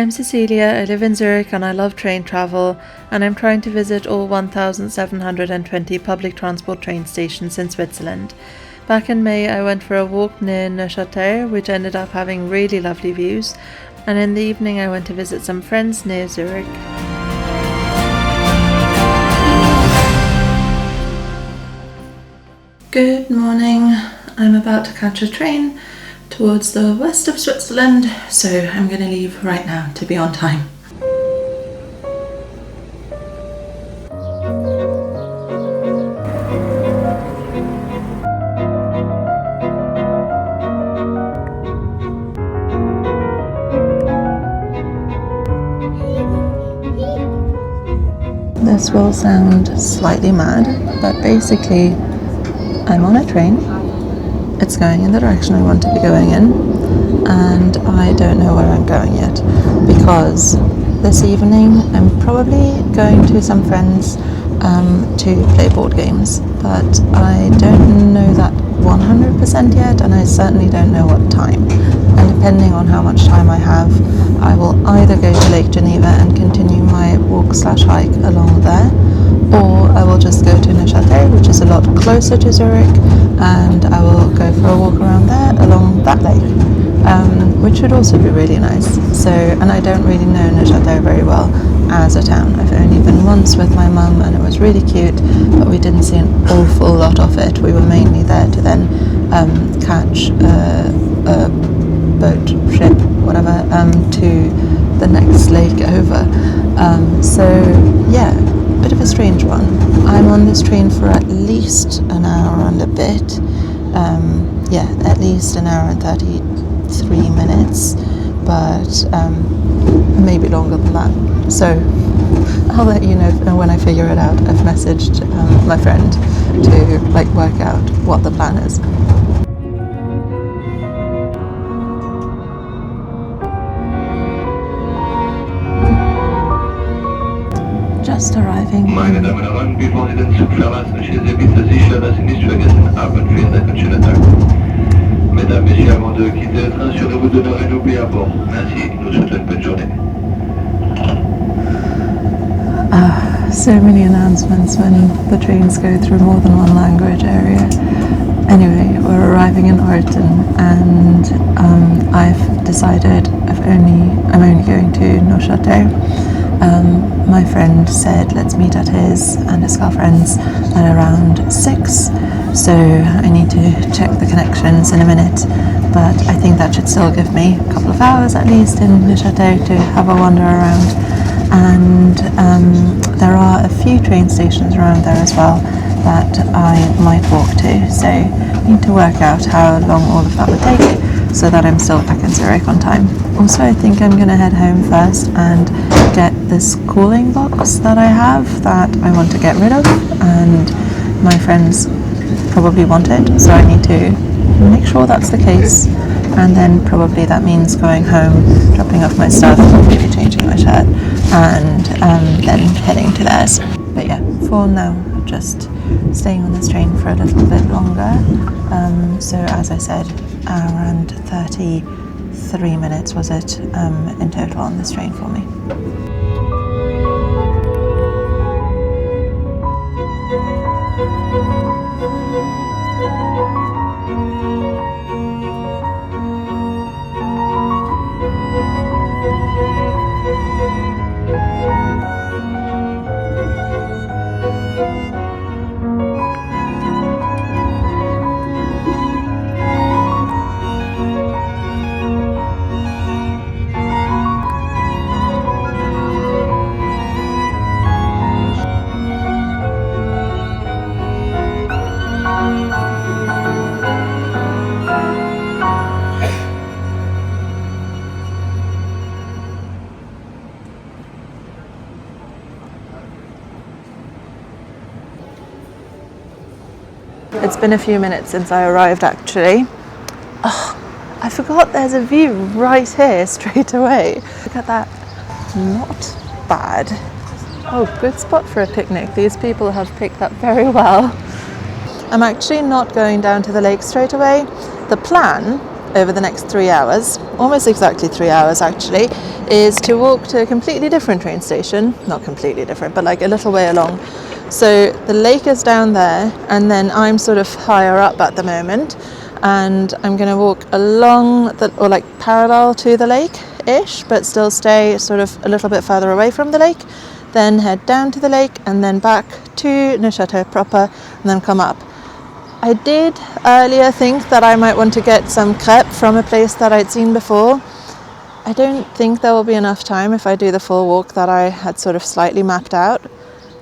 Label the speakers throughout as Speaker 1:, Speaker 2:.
Speaker 1: I'm Cecilia, I live in Zurich and I love train travel, and I'm trying to visit all 1,720 public transport train stations in Switzerland. Back in May I went for a walk near Neuchâtel, which ended up having really lovely views, and in the evening I went to visit some friends near Zurich. Good morning. I'm about to catch a train towards the west of Switzerland, so I'm going to leave right now to be on time. This will sound slightly mad, but basically I'm on a train, it's going in the direction I want to be going in, and I don't know where I'm going yet, because this evening I'm probably going to some friends to play board games, but I don't know that 100% yet, and I certainly don't know what time, and depending on how much time I have, I will either go to Lake Geneva and continue my walk/hike along there, or I will just go to Neuchâtel, which is a lot closer to Zurich, and I will go for a walk around there along that lake, which should also be really nice. So, and I don't really know Neuchâtel very well as a town. I've only been once with my mum and it was really cute, but we didn't see an awful lot of it. We were mainly there to then catch a boat, ship, whatever, to the next lake over. So yeah, bit of a strange one. I'm on this train for at least an hour and a bit. At least an hour and 33 minutes, but maybe longer than that. So I'll let you know when I figure it out. I've messaged my friend to work out what the plan is. Just arriving.
Speaker 2: Meine Damen und Herren, bevor Sie den Zug verlassen, stellen Sie bitte sicher, dass Sie nicht vergessen haben. Vielen Dank und schönen Tag. Mesdames, Messieurs, avant de quitter le train, assurez-vous de ne rien oublier à bord. Merci, nous souhaitons une bonne journée.
Speaker 1: So many announcements when the trains go through more than one language area. Anyway, we're arriving in Orton, and I've decided I'm only going to Neuchâtel. My friend said let's meet at his and his girlfriend's at around 6, so I need to check the connections in a minute, but I think that should still give me a couple of hours at least in Neuchâtel to have a wander around. And there are a few train stations around there as well that I might walk to, so I need to work out how long all of that would take so that I'm still back in Zurich on time. Also, I think I'm going to head home first and get this cooling box that I have that I want to get rid of, and my friends probably want it, so I need to make sure that's the case, and then probably that means going home, dropping off my stuff, maybe changing my shirt, and then heading to theirs. But yeah, for now, just staying on this train for a little bit longer. So as I said, hour and 33 minutes was it in total on this train for me. It's been a few minutes since I arrived actually. Oh, I forgot there's a view right here straight away. Look at that. Not bad. Oh, good spot for a picnic. These people have picked that very well. I'm actually not going down to the lake straight away. The plan over the next 3 hours, almost exactly 3 hours actually, is to walk to a completely different train station. Not completely different, but like a little way along. So the lake is down there, and then I'm sort of higher up at the moment, and I'm going to walk along or like parallel to the lake-ish, but still stay sort of a little bit further away from the lake, then head down to the lake and then back to Neuchâtel proper, and then come up. I did earlier think that I might want to get some crepe from a place that I'd seen before. I don't think there will be enough time if I do the full walk that I had sort of slightly mapped out,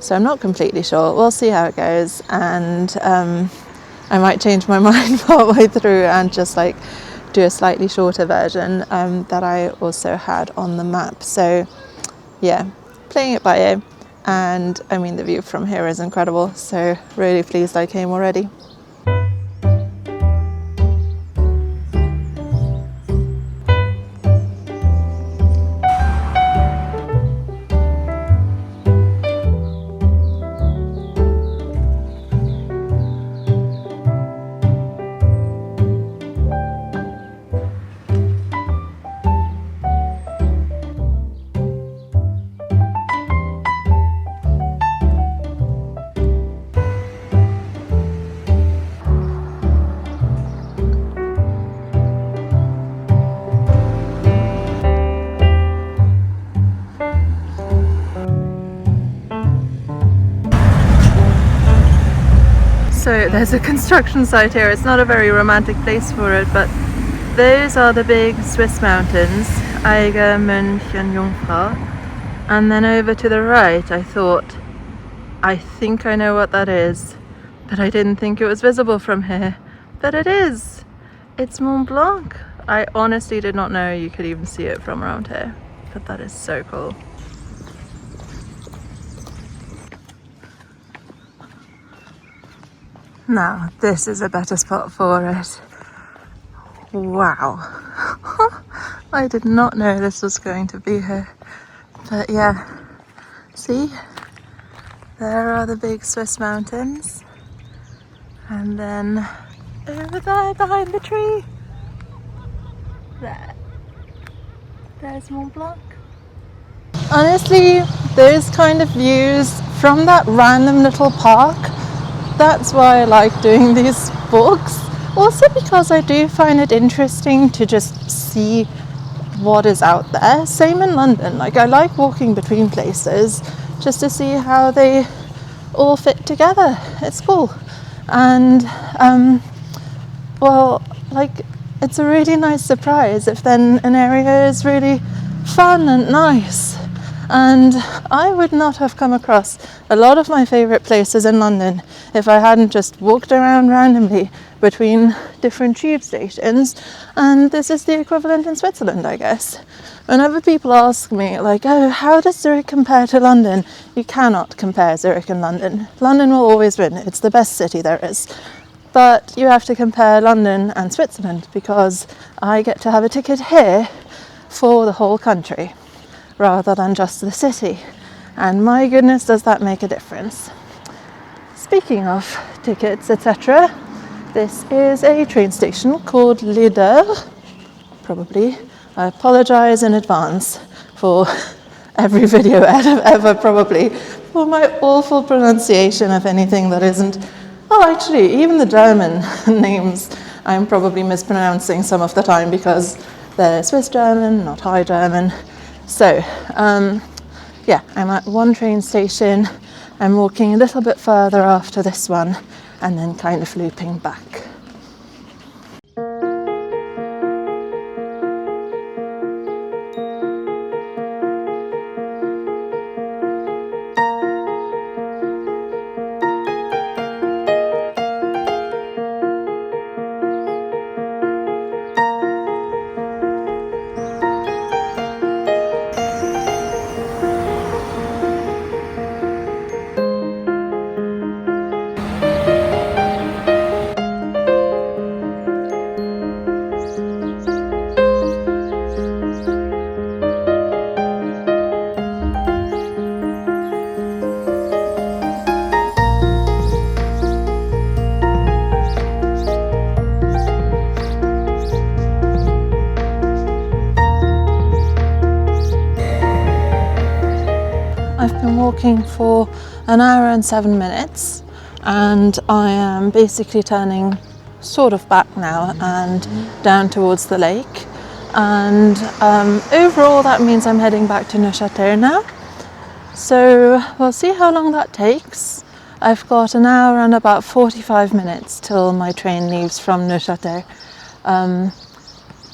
Speaker 1: so I'm not completely sure. We'll see how it goes, and I might change my mind partway through and just like do a slightly shorter version that I also had on the map. So yeah, playing it by ear, and I mean the view from here is incredible, so really pleased I came already. So there's a construction site here. It's not a very romantic place for it, but those are the big Swiss mountains, Eiger, Mönch and Jungfrau. And then over to the right, I think I know what that is, but I didn't think it was visible from here. But it is! It's Mont Blanc! I honestly did not know you could even see it from around here, but that is so cool. Now, this is a better spot for it. Wow. I did not know this was going to be here. But yeah, see? There are the big Swiss mountains. And then over there behind the tree, there's Mont Blanc. Honestly, those kind of views from that random little park, that's why I like doing these walks. Also because I do find it interesting to just see what is out there. Same in London, like I like walking between places just to see how they all fit together. It's cool. And well, like it's a really nice surprise if then an area is really fun and nice. And I would not have come across a lot of my favourite places in London if I hadn't just walked around randomly between different tube stations. And this is the equivalent in Switzerland, I guess. Whenever people ask me, like, oh, how does Zurich compare to London? You cannot compare Zurich and London. London will always win. It's the best city there is. But you have to compare London and Switzerland because I get to have a ticket here for the whole country rather than just the city. And my goodness, does that make a difference. Speaking of tickets, etc., this is a train station called Deurres, probably. I apologise in advance for every video ever, probably, for my awful pronunciation of anything that isn't. Oh, actually, even the German names I'm probably mispronouncing some of the time because they're Swiss German, not High German. So, yeah, I'm at one train station. I'm walking a little bit further after this one and then kind of looping back. I've been walking for an hour and 7 minutes, and I am basically turning sort of back now and down towards the lake. And overall that means I'm heading back to Neuchâtel now. So we'll see how long that takes. I've got an hour and about 45 minutes till my train leaves from Neuchâtel.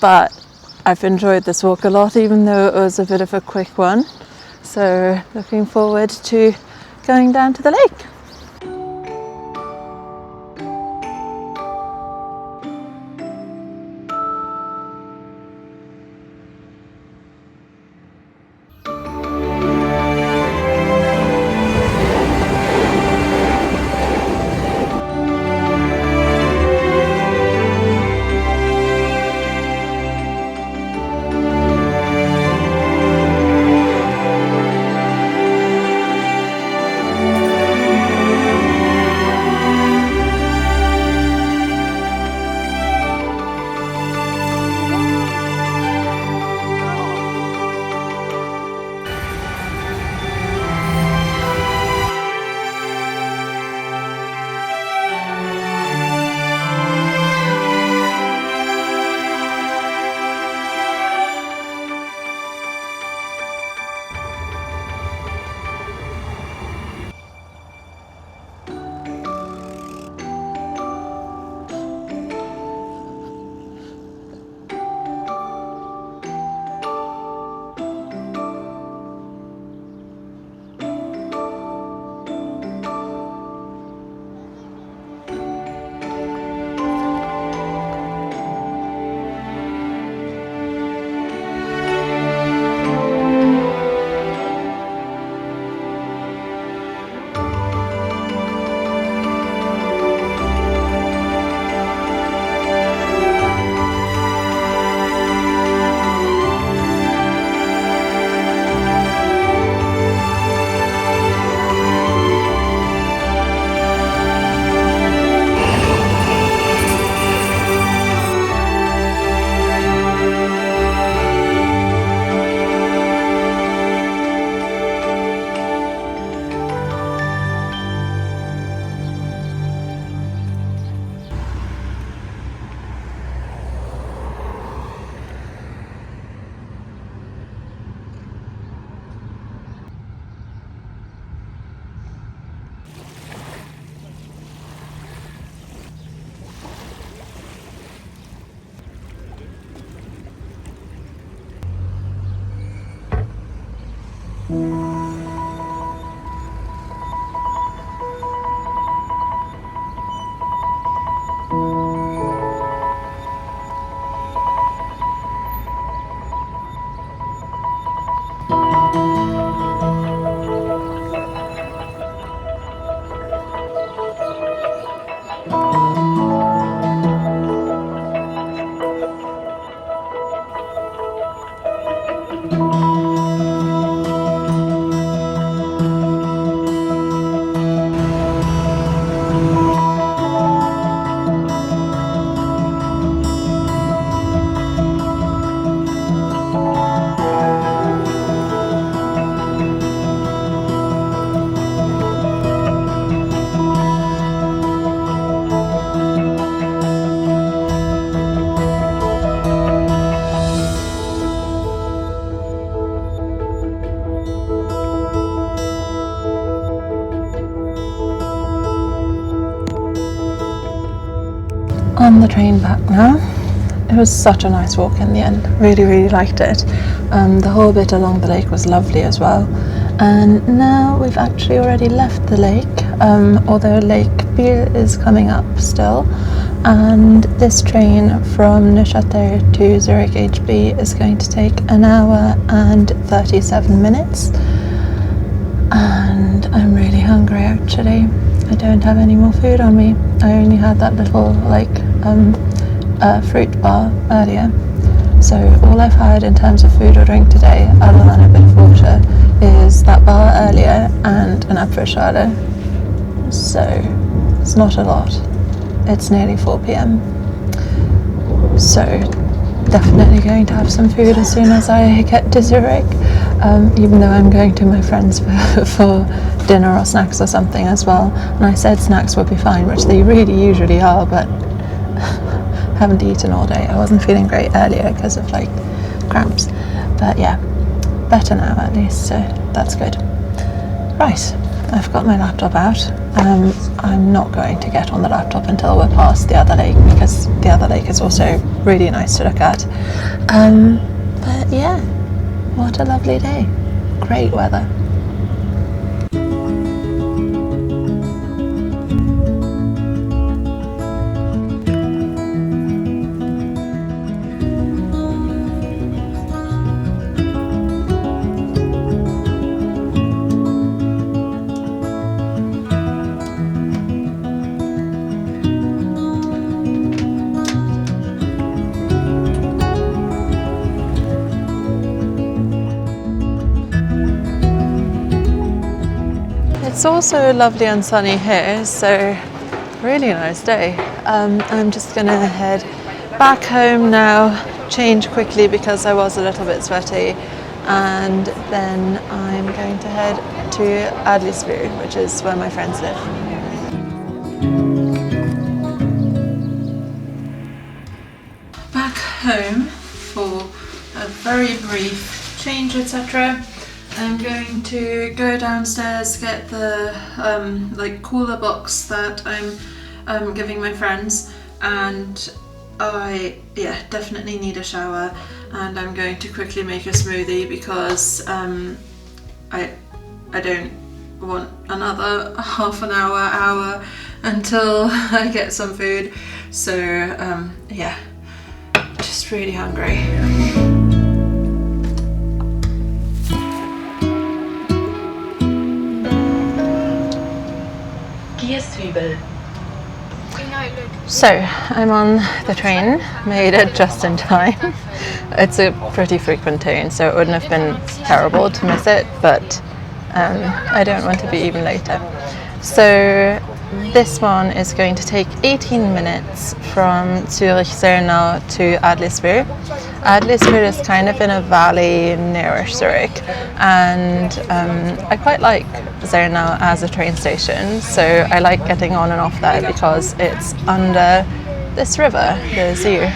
Speaker 1: But I've enjoyed this walk a lot, even though it was a bit of a quick one. So looking forward to going down to the lake. On the train back now. It was such a nice walk in the end. Really liked it. The whole bit along the lake was lovely as well. And now we've actually already left the lake, although Lake Biel is coming up still. And this train from Neuchâtel to Zurich HB is going to take an hour and 37 minutes. And I'm really hungry actually. I don't have any more food on me. I only had that little fruit bar earlier. So all I've had in terms of food or drink today, other than a bit of water, is that bar earlier and an Apfelschorle. So it's not a lot. It's nearly 4 p.m. So definitely going to have some food as soon as I get to Zurich, even though I'm going to my friends for dinner or snacks or something as well. And I said snacks would be fine, which they really usually are, but haven't eaten all day. I wasn't feeling great earlier because of like cramps, but yeah, better now at least, so that's good. Right, I've got my laptop out. I'm not going to get on the laptop until we're past the other lake, because the other lake is also really nice to look at. But yeah, what a lovely day. Great weather. It's also lovely and sunny here, so really nice day. I'm just gonna head back home now, change quickly because I was a little bit sweaty, and then I'm going to head to Adliswil, which is where my friends live. Back home for a very brief change, etc. I'm going to go downstairs, get the like cooler box that I'm giving my friends, and I definitely need a shower, and I'm going to quickly make a smoothie because I don't want another half an hour until I get some food, so yeah, just really hungry. So I'm on the train, made it just in time. It's a pretty frequent train, so it wouldn't have been terrible to miss it, but I don't want to be even later. So this one is going to take 18 minutes from Zurich Zernau to Adliswil. Adliswil is kind of in a valley nearish Zurich, and I quite like Zernau as a train station, so I like getting on and off there because it's under this river, the Zur.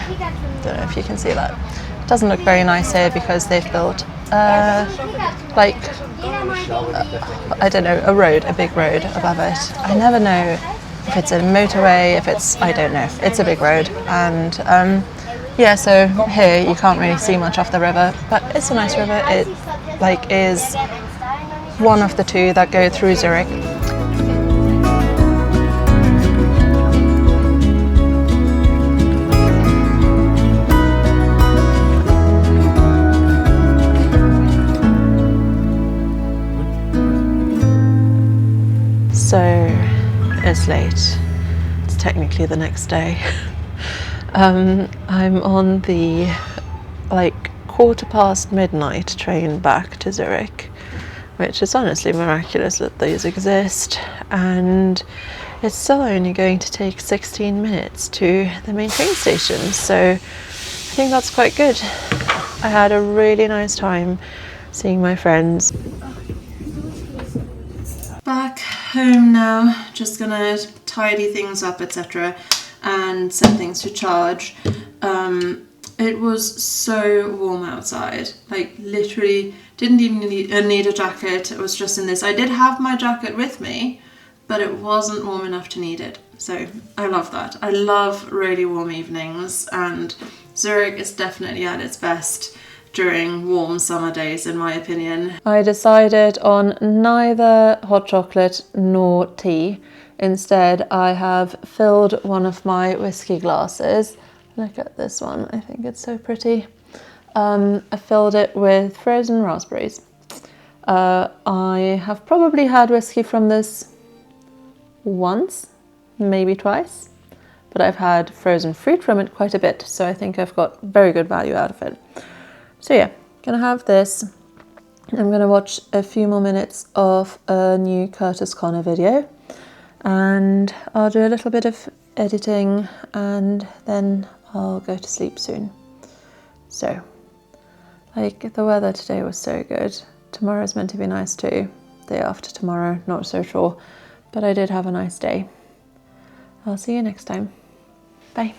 Speaker 1: Don't know if you can see that. It doesn't look very nice here because they've built like I don't know, a big road above it. I never know if it's a motorway, if it's, I don't know. It's a big road, and yeah, so here you can't really see much off the river, but it's a nice river. It like is one of the two that go through Zurich. So it's late. It's technically the next day. I'm on the like midnight train back to Zurich, which is honestly miraculous that these exist, and it's still only going to take 16 minutes to the main train station, so I think that's quite good. I had a really nice time seeing my friends. Back home now, just gonna tidy things up, etc. and set things to charge. It was so warm outside, like literally didn't even need a jacket. It was just in this. I did have my jacket with me, but it wasn't warm enough to need it. So I love that. I love really warm evenings, and Zurich is definitely at its best during warm summer days, in my opinion. I decided on neither hot chocolate nor tea. Instead, I have filled one of my whiskey glasses. Look at this one, I think it's so pretty. I filled it with frozen raspberries. I have probably had whiskey from this once, maybe twice, but I've had frozen fruit from it quite a bit, so I think I've got very good value out of it. So yeah, gonna have this. I'm gonna watch a few more minutes of a new Curtis Connor video, and I'll do a little bit of editing, and then I'll go to sleep soon. So, like, the weather today was so good. Tomorrow's meant to be nice too. Day after tomorrow, not so sure. But I did have a nice day. I'll see you next time. Bye.